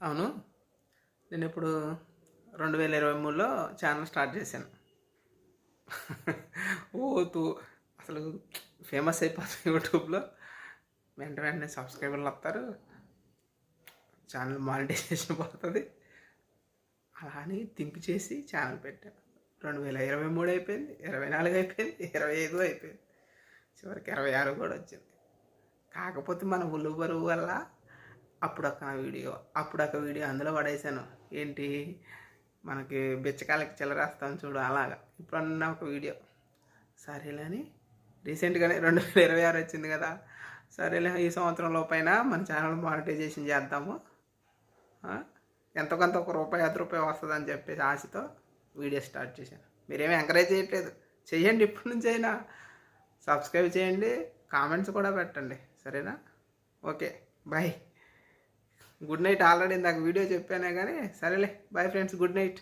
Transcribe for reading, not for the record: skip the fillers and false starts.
అవును. నేనిప్పుడు 2023లో channel start చేశాను. ఓ తూ అసలు ఫేమస్ అయిపోతుంది యూట్యూబ్‌లో. వెంటనే సబ్స్క్రైబర్‌లొత్తారు. ఛానల్ మానిటైజేషన్ పోతది. అలా అని థింక్ చేసి ఛానల్ పెట్టాను. 2023 అయిపోయింది, 24 అయిపోయింది, 25 అయిపోయింది. చివరికి 26 కూడా వచ్చింది. కాకపోతే మన ఉల్లు బరువు వల్ల అప్పుడొక వీడియో అందులో పడేశాను. ఏంటి, మనకి బిచ్చకాలకి చిల్లరేస్తాం చూడు అలాగా. ఇప్పుడన్నా ఒక వీడియో సరేలే అని రీసెంట్గానే 2026 వచ్చింది కదా, సరేలే ఈ సంవత్సరం లోపైన మన ఛానల్ మానిటైజేషన్ చేద్దాము, ఎంతో కొంత ఒక రూపాయి 10 రూపాయలు వస్తుందని చెప్పేసి ఆశతో వీడియో స్టార్ట్ చేశాను. మీరేమీ ఎంకరేజ్ చేయట్లేదు. చెయ్యండి, ఇప్పటి నుంచి అయినా సబ్స్క్రైబ్ చేయండి, కామెంట్స్ కూడా పెట్టండి, సరేనా? Okay, bye. Good night. Already ఇందాక వీడియో చెప్పానే కానీ సరేలే, బాయ్ ఫ్రెండ్స్, గుడ్ నైట్.